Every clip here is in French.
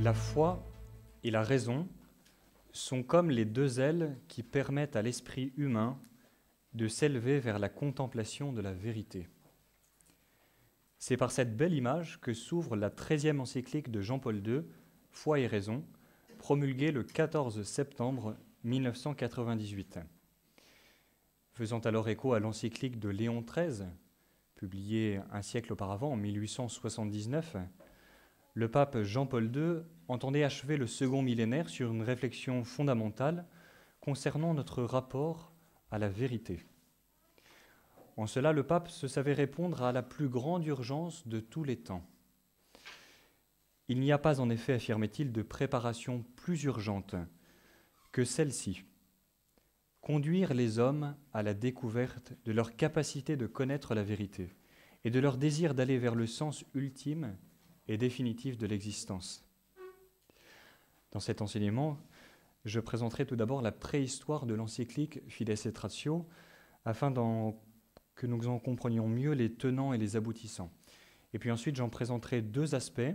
La foi et la raison sont comme les deux ailes qui permettent à l'esprit humain de s'élever vers la contemplation de la vérité. C'est par cette belle image que s'ouvre la 13e encyclique de Jean-Paul II, Foi et raison, promulguée le 14 septembre 1998. Faisant alors écho à l'encyclique de Léon XIII, publiée un siècle auparavant, en 1879, le pape Jean-Paul II entendait achever le second millénaire sur une réflexion fondamentale concernant notre rapport à la vérité. En cela, le pape se savait répondre à la plus grande urgence de tous les temps. Il n'y a pas en effet, affirmait-il, de préparation plus urgente que celle-ci. Conduire les hommes à la découverte de leur capacité de connaître la vérité et de leur désir d'aller vers le sens ultime et définitif de l'existence. Dans cet enseignement, je présenterai tout d'abord la préhistoire de l'encyclique Fides et Ratio, afin que nous en comprenions mieux les tenants et les aboutissants. Et puis ensuite, j'en présenterai deux aspects.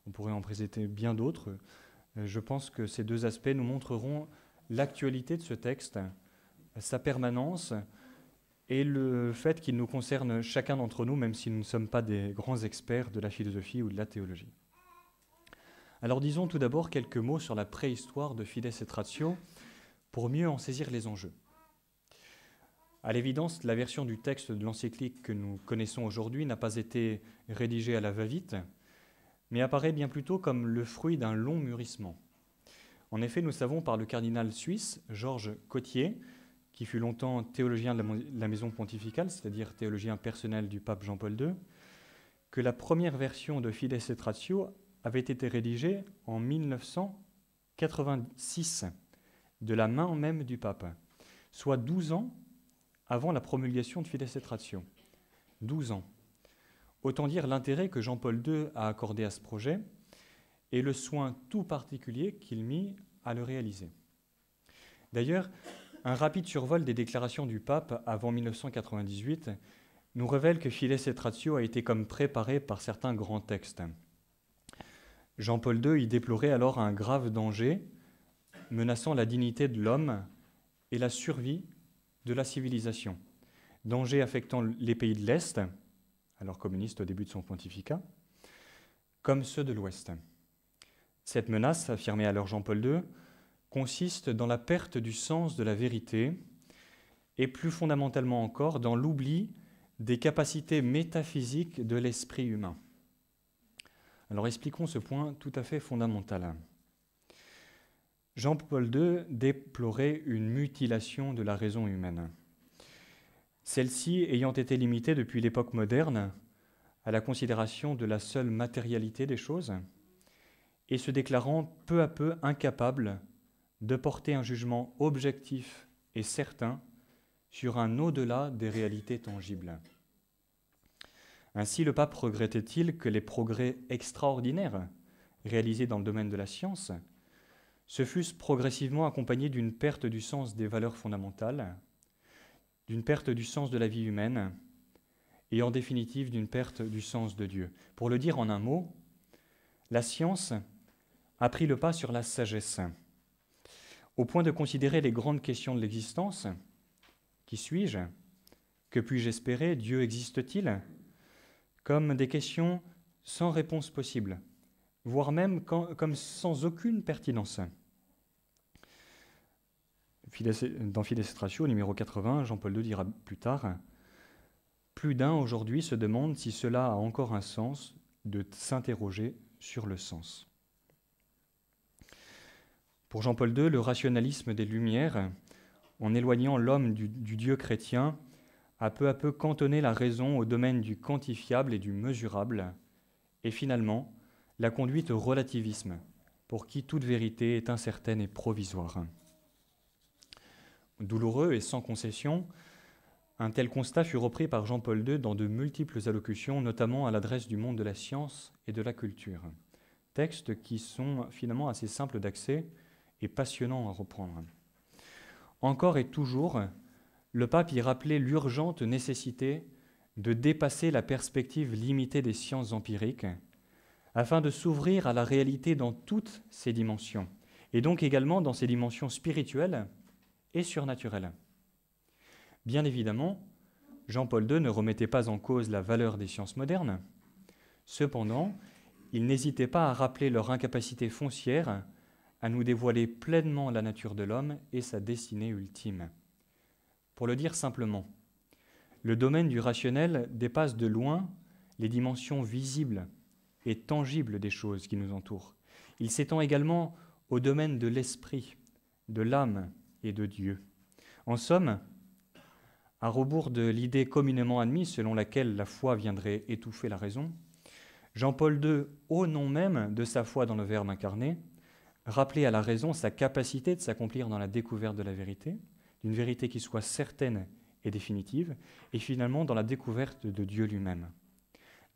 On pourrait en présenter bien d'autres. Je pense que ces deux aspects nous montreront l'actualité de ce texte, sa permanence et le fait qu'il nous concerne chacun d'entre nous, même si nous ne sommes pas des grands experts de la philosophie ou de la théologie. Alors disons tout d'abord quelques mots sur la préhistoire de Fides et Ratio pour mieux en saisir les enjeux. À l'évidence, la version du texte de l'encyclique que nous connaissons aujourd'hui n'a pas été rédigée à la va-vite, mais apparaît bien plutôt comme le fruit d'un long mûrissement. En effet, nous savons par le cardinal suisse Georges Cotier, qui fut longtemps théologien de la maison pontificale, c'est-à-dire théologien personnel du pape Jean-Paul II, que la première version de Fides et Ratio avait été rédigée en 1986, de la main même du pape, soit 12 ans avant la promulgation de Fides et Ratio. 12 ans. Autant dire l'intérêt que Jean-Paul II a accordé à ce projet et le soin tout particulier qu'il mit à le réaliser. D'ailleurs, un rapide survol des déclarations du pape avant 1998 nous révèle que Fides et Ratio a été comme préparé par certains grands textes. Jean-Paul II y déplorait alors un grave danger menaçant la dignité de l'homme et la survie de la civilisation. Danger affectant les pays de l'Est, alors communistes au début de son pontificat, comme ceux de l'Ouest. Cette menace, affirmait alors Jean-Paul II, consiste dans la perte du sens de la vérité et plus fondamentalement encore dans l'oubli des capacités métaphysiques de l'esprit humain. Alors expliquons ce point tout à fait fondamental. Jean-Paul II déplorait une mutilation de la raison humaine. Celle-ci ayant été limitée depuis l'époque moderne à la considération de la seule matérialité des choses et se déclarant peu à peu incapable de porter un jugement objectif et certain sur un au-delà des réalités tangibles. Ainsi, le pape regrettait-il que les progrès extraordinaires réalisés dans le domaine de la science se fussent progressivement accompagnés d'une perte du sens des valeurs fondamentales, d'une perte du sens de la vie humaine et en définitive d'une perte du sens de Dieu. Pour le dire en un mot, la science a pris le pas sur la sagesse, au point de considérer les grandes questions de l'existence. Qui suis-je ? Que puis-je espérer ? Dieu existe-t-il ? Comme des questions sans réponse possible, voire même comme sans aucune pertinence. Dans Fides et Ratio, numéro 80, Jean-Paul II dira plus tard « Plus d'un aujourd'hui se demande si cela a encore un sens de s'interroger sur le sens. » Pour Jean-Paul II, le rationalisme des Lumières, en éloignant l'homme du Dieu chrétien, a peu à peu cantonné la raison au domaine du quantifiable et du mesurable, et finalement l'a conduite au relativisme, pour qui toute vérité est incertaine et provisoire. Douloureux et sans concession, un tel constat fut repris par Jean-Paul II dans de multiples allocutions, notamment à l'adresse du monde de la science et de la culture. Textes qui sont finalement assez simples d'accès et passionnants à reprendre. Encore et toujours, le pape y rappelait l'urgente nécessité de dépasser la perspective limitée des sciences empiriques afin de s'ouvrir à la réalité dans toutes ses dimensions, et donc également dans ses dimensions spirituelles et surnaturelles. Bien évidemment, Jean-Paul II ne remettait pas en cause la valeur des sciences modernes. Cependant, il n'hésitait pas à rappeler leur incapacité foncière à nous dévoiler pleinement la nature de l'homme et sa destinée ultime. Pour le dire simplement, le domaine du rationnel dépasse de loin les dimensions visibles et tangibles des choses qui nous entourent. Il s'étend également au domaine de l'esprit, de l'âme et de Dieu. En somme, à rebours de l'idée communément admise selon laquelle la foi viendrait étouffer la raison, Jean-Paul II, au nom même de sa foi dans le Verbe incarné, rappelait à la raison sa capacité de s'accomplir dans la découverte de la vérité, d'une vérité qui soit certaine et définitive, et finalement dans la découverte de Dieu lui-même.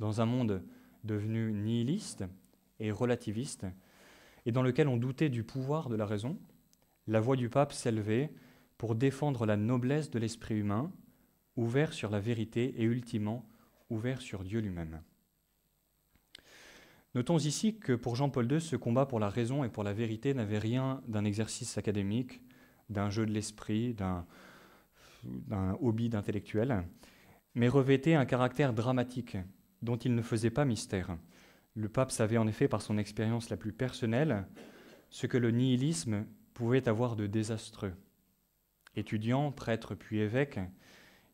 Dans un monde devenu nihiliste et relativiste, et dans lequel on doutait du pouvoir de la raison, la voix du pape s'élevait pour défendre la noblesse de l'esprit humain, ouvert sur la vérité et ultimement ouvert sur Dieu lui-même. Notons ici que pour Jean-Paul II, ce combat pour la raison et pour la vérité n'avait rien d'un exercice académique, d'un jeu de l'esprit, d'un hobby d'intellectuel, mais revêtait un caractère dramatique dont il ne faisait pas mystère. Le pape savait en effet par son expérience la plus personnelle ce que le nihilisme pouvait avoir de désastreux. Étudiant, prêtre puis évêque,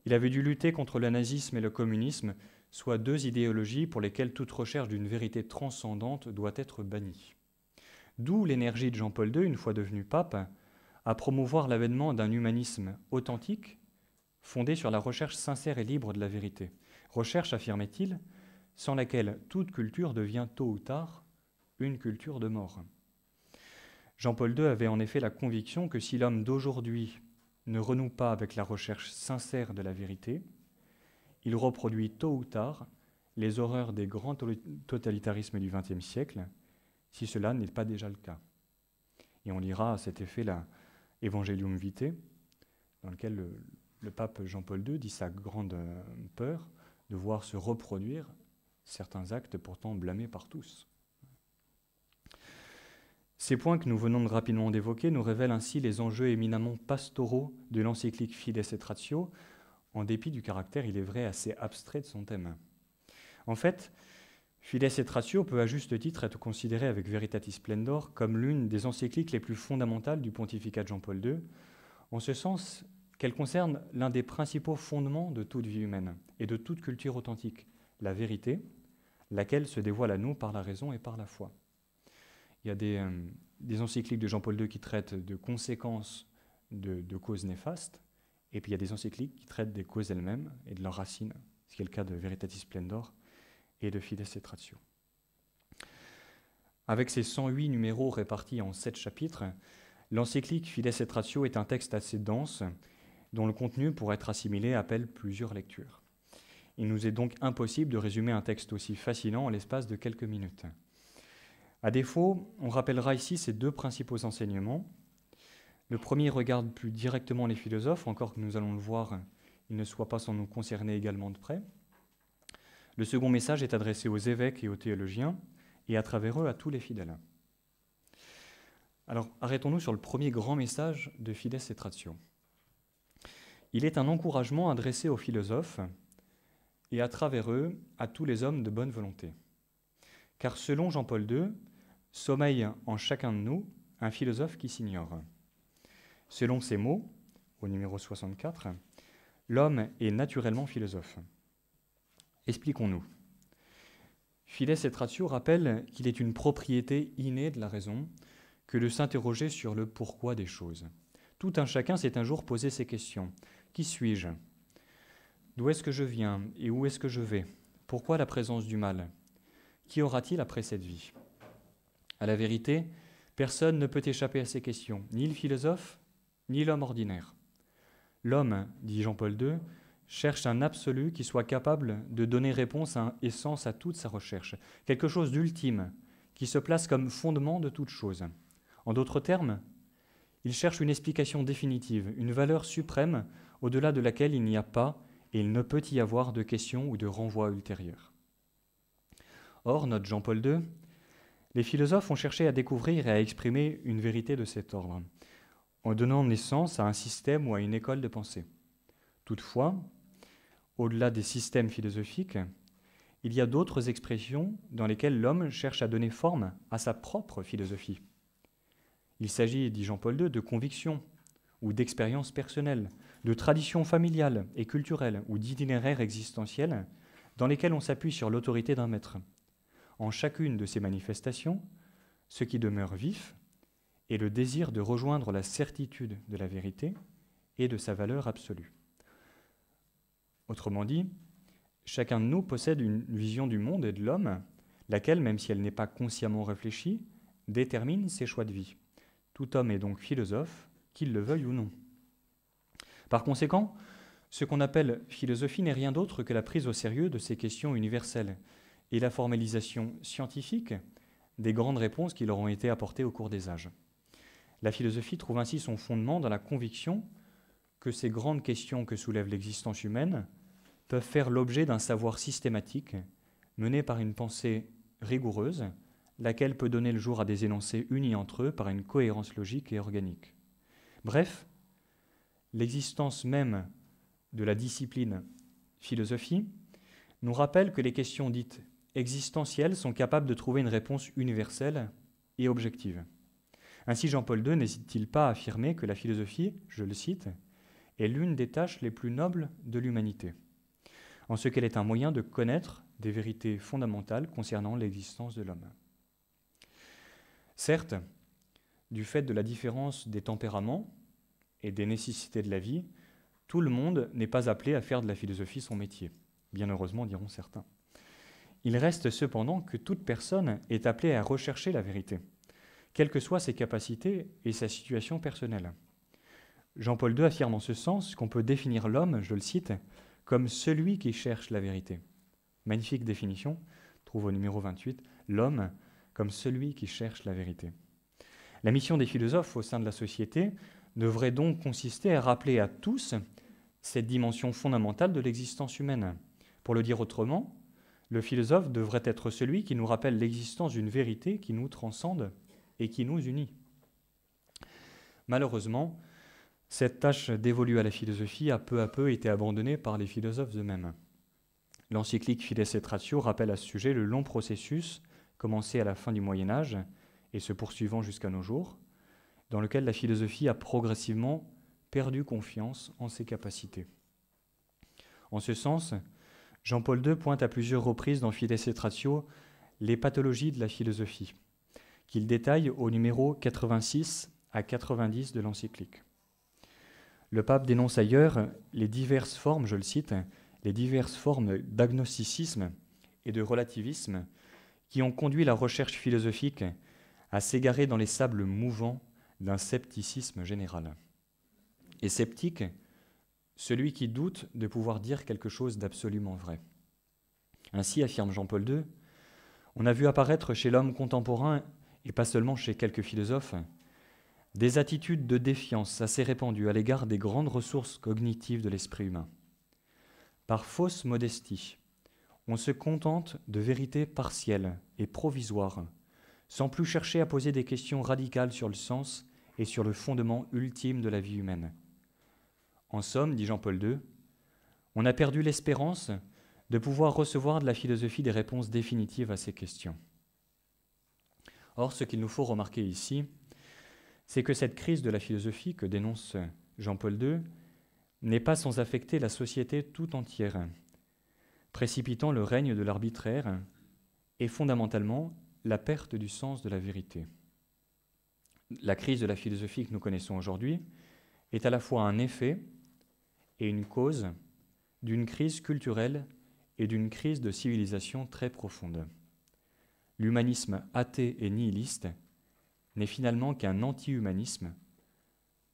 il avait dû lutter contre le nazisme et le communisme, soit deux idéologies pour lesquelles toute recherche d'une vérité transcendante doit être bannie. D'où l'énergie de Jean-Paul II, une fois devenu pape, à promouvoir l'avènement d'un humanisme authentique, fondé sur la recherche sincère et libre de la vérité. Recherche, affirmait-il, sans laquelle toute culture devient tôt ou tard une culture de mort. Jean-Paul II avait en effet la conviction que si l'homme d'aujourd'hui ne renoue pas avec la recherche sincère de la vérité, il reproduit tôt ou tard les horreurs des grands totalitarismes du XXe siècle, si cela n'est pas déjà le cas. Et on lira à cet effet la Evangelium Vitae, dans lequel le pape Jean-Paul II dit sa grande peur de voir se reproduire certains actes pourtant blâmés par tous. Ces points que nous venons de rapidement d'évoquer nous révèlent ainsi les enjeux éminemment pastoraux de l'encyclique Fides et Ratio, en dépit du caractère, il est vrai, assez abstrait de son thème. En fait, Fides et Ratio peut à juste titre être considéré avec Veritatis Splendor comme l'une des encycliques les plus fondamentales du pontificat de Jean-Paul II, en ce sens qu'elle concerne l'un des principaux fondements de toute vie humaine et de toute culture authentique, la vérité, laquelle se dévoile à nous par la raison et par la foi. Il y a des encycliques de Jean-Paul II qui traitent de conséquences de causes néfastes, et puis il y a des encycliques qui traitent des causes elles-mêmes et de leurs racines, ce qui est le cas de Veritatis Splendor et de Fides et Ratio. Avec ses 108 numéros répartis en 7 chapitres, l'encyclique Fides et Ratio est un texte assez dense, dont le contenu, pour être assimilé, appelle plusieurs lectures. Il nous est donc impossible de résumer un texte aussi fascinant en l'espace de quelques minutes. À défaut, on rappellera ici ces deux principaux enseignements. Le premier regarde plus directement les philosophes, encore que nous allons le voir, il ne soit pas sans nous concerner également de près. Le second message est adressé aux évêques et aux théologiens, et à travers eux à tous les fidèles. Alors, arrêtons-nous sur le premier grand message de Fides et Ratio. Il est un encouragement adressé aux philosophes, et à travers eux à tous les hommes de bonne volonté. Car selon Jean-Paul II, sommeille en chacun de nous un philosophe qui s'ignore. Selon ces mots, au numéro 64, l'homme est naturellement philosophe. Expliquons-nous. Fides et Ratio rappelle qu'il est une propriété innée de la raison que de s'interroger sur le pourquoi des choses. Tout un chacun s'est un jour posé ces questions. Qui suis-je ? D'où est-ce que je viens et où est-ce que je vais ? Pourquoi la présence du mal ? Qui aura-t-il après cette vie ? À la vérité, personne ne peut échapper à ces questions, ni le philosophe, ni l'homme ordinaire. L'homme, dit Jean-Paul II, cherche un absolu qui soit capable de donner réponse et sens à toute sa recherche, quelque chose d'ultime, qui se place comme fondement de toute chose. En d'autres termes, il cherche une explication définitive, une valeur suprême au-delà de laquelle il n'y a pas et il ne peut y avoir de question ou de renvoi ultérieur. Or, note Jean-Paul II, les philosophes ont cherché à découvrir et à exprimer une vérité de cet ordre, en donnant naissance à un système ou à une école de pensée. Toutefois, au-delà des systèmes philosophiques, il y a d'autres expressions dans lesquelles l'homme cherche à donner forme à sa propre philosophie. Il s'agit, dit Jean-Paul II, de convictions ou d'expériences personnelles, de traditions familiales et culturelles ou d'itinéraires existentiels dans lesquels on s'appuie sur l'autorité d'un maître. En chacune de ces manifestations, ce qui demeure vif est le désir de rejoindre la certitude de la vérité et de sa valeur absolue. Autrement dit, chacun de nous possède une vision du monde et de l'homme, laquelle, même si elle n'est pas consciemment réfléchie, détermine ses choix de vie. Tout homme est donc philosophe, qu'il le veuille ou non. Par conséquent, ce qu'on appelle philosophie n'est rien d'autre que la prise au sérieux de ces questions universelles et la formalisation scientifique des grandes réponses qui leur ont été apportées au cours des âges. La philosophie trouve ainsi son fondement dans la conviction que ces grandes questions que soulève l'existence humaine peuvent faire l'objet d'un savoir systématique mené par une pensée rigoureuse, laquelle peut donner le jour à des énoncés unis entre eux par une cohérence logique et organique. Bref, l'existence même de la discipline philosophie nous rappelle que les questions dites existentielles sont capables de trouver une réponse universelle et objective. Ainsi, Jean-Paul II n'hésite-t-il pas à affirmer que la philosophie, je le cite, est l'une des tâches les plus nobles de l'humanité, en ce qu'elle est un moyen de connaître des vérités fondamentales concernant l'existence de l'homme. Certes, du fait de la différence des tempéraments et des nécessités de la vie, tout le monde n'est pas appelé à faire de la philosophie son métier. Bien heureusement, diront certains. Il reste cependant que toute personne est appelée à rechercher la vérité, quelles que soient ses capacités et sa situation personnelle. Jean-Paul II affirme en ce sens qu'on peut définir l'homme, je le cite, comme celui qui cherche la vérité. Magnifique définition, trouve au numéro 28, l'homme comme celui qui cherche la vérité. La mission des philosophes au sein de la société devrait donc consister à rappeler à tous cette dimension fondamentale de l'existence humaine. Pour le dire autrement, le philosophe devrait être celui qui nous rappelle l'existence d'une vérité qui nous transcende et qui nous unit. Malheureusement, cette tâche dévolue à la philosophie a peu à peu été abandonnée par les philosophes eux-mêmes. L'encyclique Fides et Ratio rappelle à ce sujet le long processus commencé à la fin du Moyen-Âge et se poursuivant jusqu'à nos jours, dans lequel la philosophie a progressivement perdu confiance en ses capacités. En ce sens, Jean-Paul II pointe à plusieurs reprises dans Fides et Ratio les pathologies de la philosophie, qu'il détaille au numéro 86 à 90 de l'encyclique. Le pape dénonce ailleurs les diverses formes, je le cite, les diverses formes d'agnosticisme et de relativisme qui ont conduit la recherche philosophique à s'égarer dans les sables mouvants d'un scepticisme général. Et sceptique, celui qui doute de pouvoir dire quelque chose d'absolument vrai. Ainsi, affirme Jean-Paul II, on a vu apparaître chez l'homme contemporain, et pas seulement chez quelques philosophes, des attitudes de défiance assez répandues à l'égard des grandes ressources cognitives de l'esprit humain. Par fausse modestie, on se contente de vérités partielles et provisoires, sans plus chercher à poser des questions radicales sur le sens et sur le fondement ultime de la vie humaine. En somme, dit Jean-Paul II, on a perdu l'espérance de pouvoir recevoir de la philosophie des réponses définitives à ces questions. Or, ce qu'il nous faut remarquer ici, c'est que cette crise de la philosophie que dénonce Jean-Paul II n'est pas sans affecter la société tout entière, précipitant le règne de l'arbitraire et fondamentalement la perte du sens de la vérité. La crise de la philosophie que nous connaissons aujourd'hui est à la fois un effet et une cause d'une crise culturelle et d'une crise de civilisation très profonde. L'humanisme athée et nihiliste n'est finalement qu'un anti-humanisme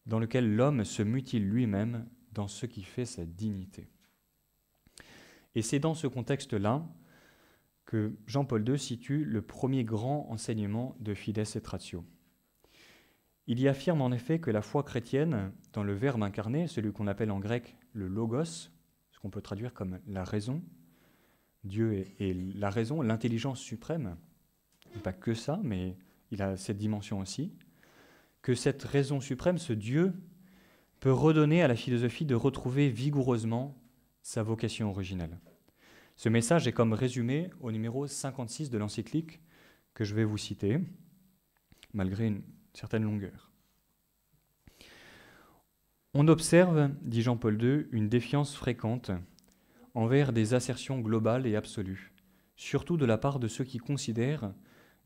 dans lequel l'homme se mutile lui-même dans ce qui fait sa dignité. Et c'est dans ce contexte-là que Jean-Paul II situe le premier grand enseignement de Fides et Ratio. Il y affirme en effet que la foi chrétienne, dans le Verbe incarné, celui qu'on appelle en grec le logos, ce qu'on peut traduire comme la raison, Dieu est la raison, l'intelligence suprême, pas que ça, mais il a cette dimension aussi, que cette raison suprême, ce Dieu, peut redonner à la philosophie de retrouver vigoureusement sa vocation originelle. Ce message est comme résumé au numéro 56 de l'encyclique que je vais vous citer, malgré une certaine longueur. On observe, dit Jean-Paul II, une défiance fréquente envers des assertions globales et absolues, surtout de la part de ceux qui considèrent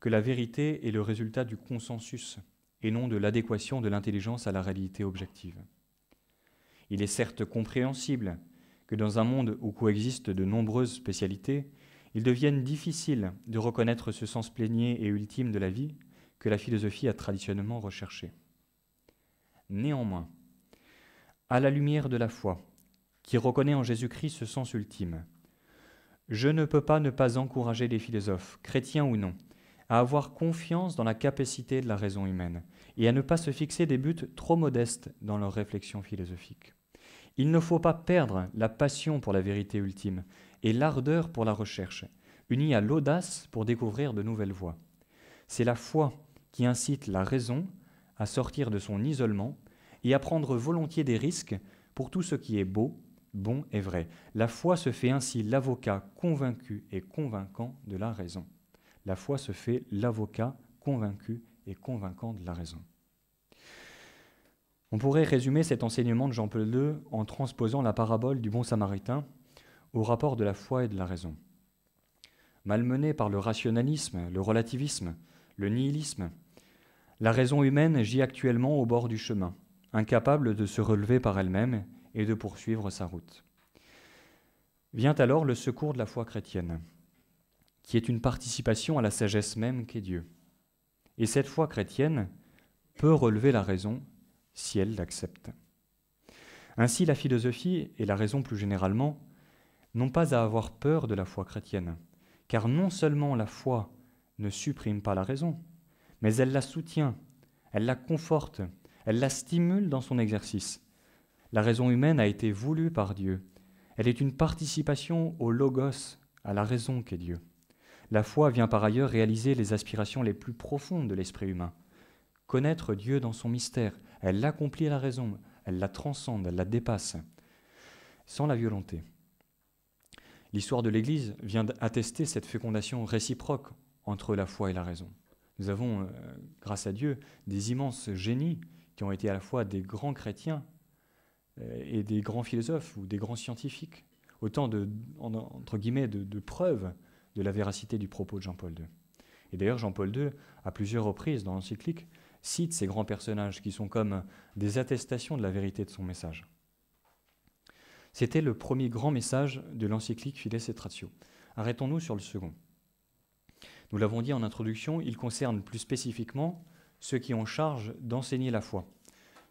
que la vérité est le résultat du consensus et non de l'adéquation de l'intelligence à la réalité objective. Il est certes compréhensible que dans un monde où coexistent de nombreuses spécialités, il devienne difficile de reconnaître ce sens plénier et ultime de la vie que la philosophie a traditionnellement recherché. Néanmoins, à la lumière de la foi, qui reconnaît en Jésus-Christ ce sens ultime, je ne peux pas ne pas encourager les philosophes, chrétiens ou non, à avoir confiance dans la capacité de la raison humaine et à ne pas se fixer des buts trop modestes dans leur réflexion philosophique. Il ne faut pas perdre la passion pour la vérité ultime et l'ardeur pour la recherche, unie à l'audace pour découvrir de nouvelles voies. C'est la foi qui incite la raison à sortir de son isolement et à prendre volontiers des risques pour tout ce qui est beau, bon et vrai. La foi se fait ainsi l'avocat convaincu et convaincant de la raison. La foi se fait l'avocat convaincu et convaincant de la raison. On pourrait résumer cet enseignement de Jean-Paul II en transposant la parabole du bon samaritain au rapport de la foi et de la raison. Malmenée par le rationalisme, le relativisme, le nihilisme, la raison humaine gît actuellement au bord du chemin, incapable de se relever par elle-même et de poursuivre sa route. Vient alors le secours de la foi chrétienne, qui est une participation à la sagesse même qu'est Dieu. Et cette foi chrétienne peut relever la raison si elle l'accepte. Ainsi, la philosophie, et la raison plus généralement, n'ont pas à avoir peur de la foi chrétienne, car non seulement la foi ne supprime pas la raison, mais elle la soutient, elle la conforte, elle la stimule dans son exercice. La raison humaine a été voulue par Dieu. Elle est une participation au logos, à la raison qu'est Dieu. La foi vient par ailleurs réaliser les aspirations les plus profondes de l'esprit humain. Connaître Dieu dans son mystère, elle accomplit la raison, elle la transcende, elle la dépasse, sans la violenter. L'histoire de l'Église vient attester cette fécondation réciproque entre la foi et la raison. Nous avons, grâce à Dieu, des immenses génies qui ont été à la fois des grands chrétiens et des grands philosophes ou des grands scientifiques, autant entre guillemets de preuves de la véracité du propos de Jean-Paul II. Et d'ailleurs, Jean-Paul II, à plusieurs reprises dans l'encyclique, cite ces grands personnages qui sont comme des attestations de la vérité de son message. C'était le premier grand message de l'encyclique Fides et Ratio. Arrêtons-nous sur le second. Nous l'avons dit en introduction, il concerne plus spécifiquement ceux qui ont charge d'enseigner la foi,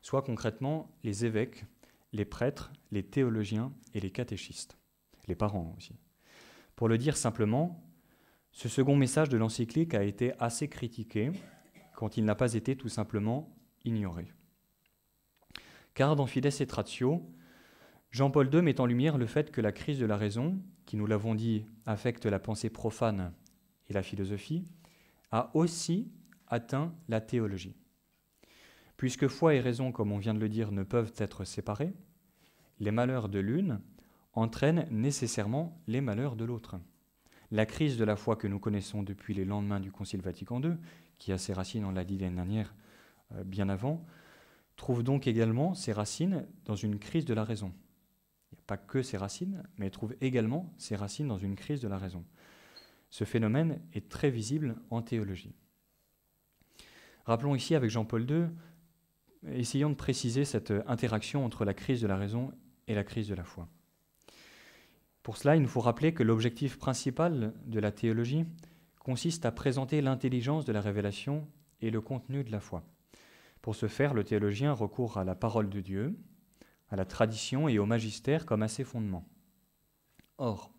soit concrètement les évêques, les prêtres, les théologiens et les catéchistes, les parents aussi. Pour le dire simplement, ce second message de l'encyclique a été assez critiqué quand il n'a pas été tout simplement ignoré. Car dans Fides et Ratio, Jean-Paul II met en lumière le fait que la crise de la raison, qui nous l'avons dit affecte la pensée profane et la philosophie, a aussi atteint la théologie. Puisque foi et raison, comme on vient de le dire, ne peuvent être séparés, les malheurs de l'une entraînent nécessairement les malheurs de l'autre. La crise de la foi que nous connaissons depuis les lendemains du Concile Vatican II, qui a ses racines, on l'a dit l'année dernière, bien avant, trouve donc également ses racines dans une crise de la raison. Il n'y a pas que ses racines, mais elle trouve également ses racines dans une crise de la raison. Ce phénomène est très visible en théologie. Rappelons ici avec Jean-Paul II, essayons de préciser cette interaction entre la crise de la raison et la crise de la foi. Pour cela, il nous faut rappeler que l'objectif principal de la théologie consiste à présenter l'intelligence de la révélation et le contenu de la foi. Pour ce faire, le théologien recourt à la parole de Dieu, à la tradition et au magistère comme à ses fondements. Or,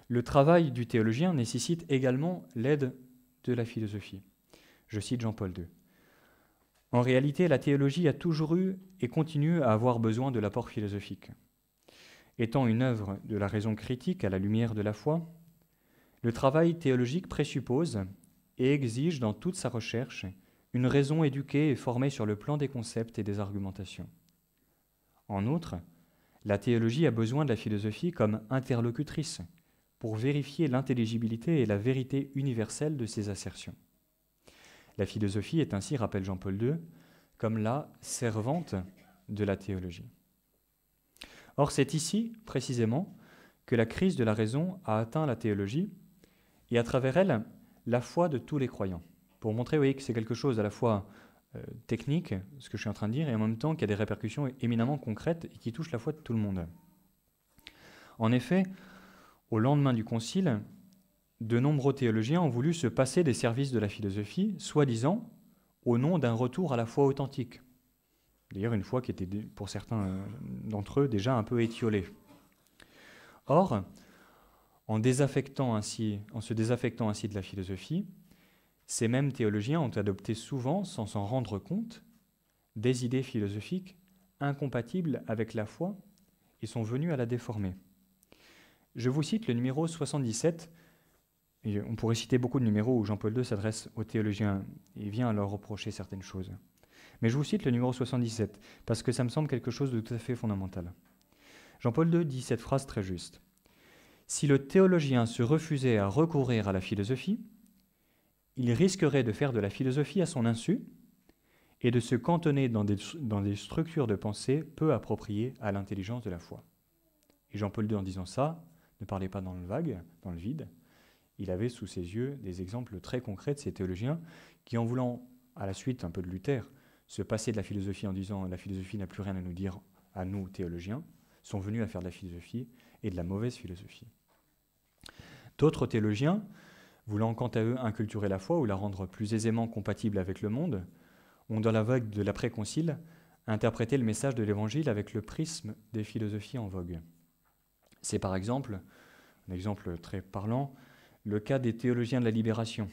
le travail du théologien nécessite également l'aide de la philosophie. Je cite Jean-Paul II. En réalité, la théologie a toujours eu et continue à avoir besoin de l'apport philosophique. Étant une œuvre de la raison critique à la lumière de la foi, Le travail théologique présuppose et exige dans toute sa recherche une raison éduquée et formée sur le plan des concepts et des argumentations. En outre, la théologie a besoin de la philosophie comme interlocutrice pour vérifier l'intelligibilité et la vérité universelle de ses assertions. La philosophie est ainsi, rappelle Jean-Paul II, comme la servante de la théologie. Or, c'est ici, précisément, que la crise de la raison a atteint la théologie et, à travers elle, la foi de tous les croyants. Pour montrer, vous voyez, que c'est quelque chose à la fois technique, ce que je suis en train de dire, et en même temps qu'il y a des répercussions éminemment concrètes et qui touchent la foi de tout le monde. En effet, au lendemain du Concile, de nombreux théologiens ont voulu se passer des services de la philosophie, soi-disant au nom d'un retour à la foi authentique. D'ailleurs, une foi qui était, pour certains d'entre eux, déjà un peu étiolée. Or, en se désaffectant ainsi de la philosophie, ces mêmes théologiens ont adopté souvent, sans s'en rendre compte, des idées philosophiques incompatibles avec la foi et sont venus à la déformer. Je vous cite le numéro 77. Et on pourrait citer beaucoup de numéros où Jean-Paul II s'adresse aux théologiens et vient leur reprocher certaines choses. Mais je vous cite le numéro 77, parce que ça me semble quelque chose de tout à fait fondamental. Jean-Paul II dit cette phrase très juste. « Si le théologien se refusait à recourir à la philosophie, il risquerait de faire de la philosophie à son insu et de se cantonner dans des structures de pensée peu appropriées à l'intelligence de la foi. » Et Jean-Paul II, en disant ça, ne parlait pas dans le vague, dans le vide. Il avait sous ses yeux des exemples très concrets de ces théologiens qui, en voulant, à la suite un peu de Luther, se passer de la philosophie en disant « la philosophie n'a plus rien à nous dire, à nous théologiens », sont venus à faire de la philosophie et de la mauvaise philosophie. D'autres théologiens, voulant quant à eux inculturer la foi ou la rendre plus aisément compatible avec le monde, ont dans la vague de l'après-concile interprété le message de l'Évangile avec le prisme des philosophies en vogue. C'est par exemple, un exemple très parlant, le cas des théologiens de la libération,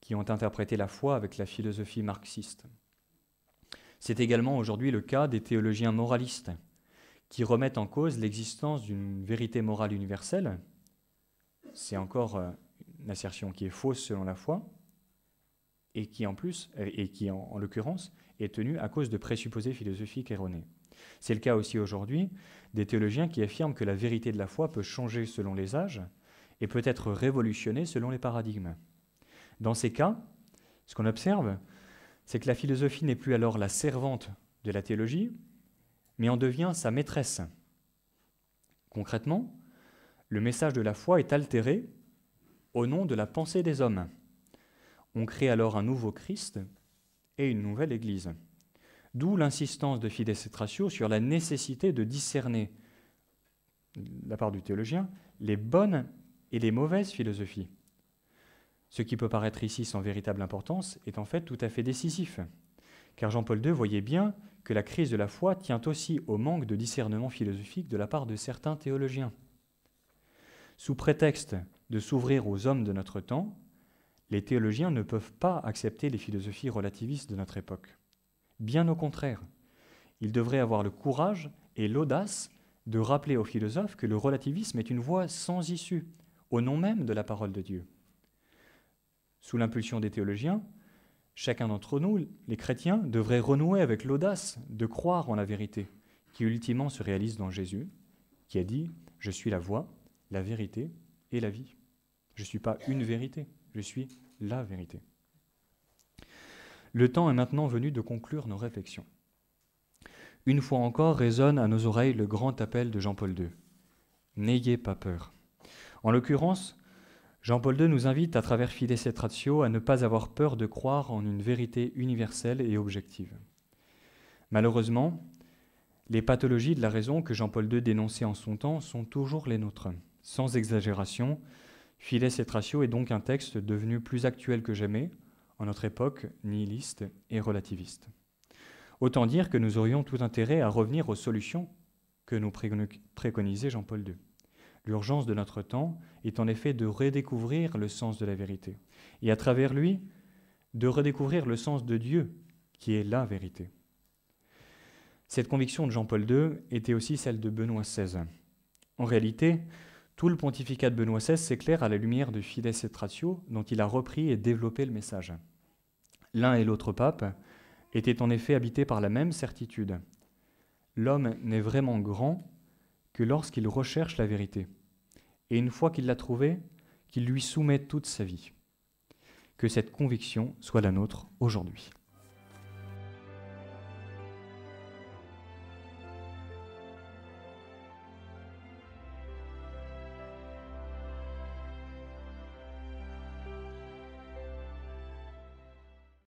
qui ont interprété la foi avec la philosophie marxiste. C'est également aujourd'hui le cas des théologiens moralistes, qui remettent en cause l'existence d'une vérité morale universelle. C'est encore une assertion qui est fausse selon la foi, et qui en l'occurrence est tenue à cause de présupposés philosophiques erronés. C'est le cas aussi aujourd'hui des théologiens qui affirment que la vérité de la foi peut changer selon les âges et peut être révolutionnée selon les paradigmes. Dans ces cas, ce qu'on observe, c'est que la philosophie n'est plus alors la servante de la théologie, mais en devient sa maîtresse. Concrètement, le message de la foi est altéré au nom de la pensée des hommes. On crée alors un nouveau Christ et une nouvelle Église. D'où l'insistance de Fides et Ratio sur la nécessité de discerner, de la part du théologien, les bonnes et les mauvaises philosophies. Ce qui peut paraître ici sans véritable importance est en fait tout à fait décisif, car Jean-Paul II voyait bien que la crise de la foi tient aussi au manque de discernement philosophique de la part de certains théologiens. Sous prétexte de s'ouvrir aux hommes de notre temps, les théologiens ne peuvent pas accepter les philosophies relativistes de notre époque. Bien au contraire, ils devraient avoir le courage et l'audace de rappeler aux philosophes que le relativisme est une voie sans issue, au nom même de la parole de Dieu. Sous l'impulsion des théologiens, chacun d'entre nous, les chrétiens, devrait renouer avec l'audace de croire en la vérité, qui ultimement se réalise dans Jésus, qui a dit « Je suis la voie, la vérité et la vie ». Je ne suis pas une vérité, je suis la vérité. Le temps est maintenant venu de conclure nos réflexions. Une fois encore résonne à nos oreilles le grand appel de Jean-Paul II. N'ayez pas peur. En l'occurrence, Jean-Paul II nous invite à travers Fides et Ratio à ne pas avoir peur de croire en une vérité universelle et objective. Malheureusement, les pathologies de la raison que Jean-Paul II dénonçait en son temps sont toujours les nôtres. Sans exagération, Fides et Ratio est donc un texte devenu plus actuel que jamais, en notre époque nihiliste et relativiste. Autant dire que nous aurions tout intérêt à revenir aux solutions que nous préconisait Jean-Paul II. L'urgence de notre temps est en effet de redécouvrir le sens de la vérité, et à travers lui, de redécouvrir le sens de Dieu, qui est la vérité. Cette conviction de Jean-Paul II était aussi celle de Benoît XVI. En réalité, Tout le pontificat de Benoît XVI s'éclaire à la lumière de Fides et Ratio, dont il a repris et développé le message. L'un et l'autre pape étaient en effet habités par la même certitude. L'homme n'est vraiment grand que lorsqu'il recherche la vérité, et une fois qu'il l'a trouvée, qu'il lui soumet toute sa vie. Que cette conviction soit la nôtre aujourd'hui.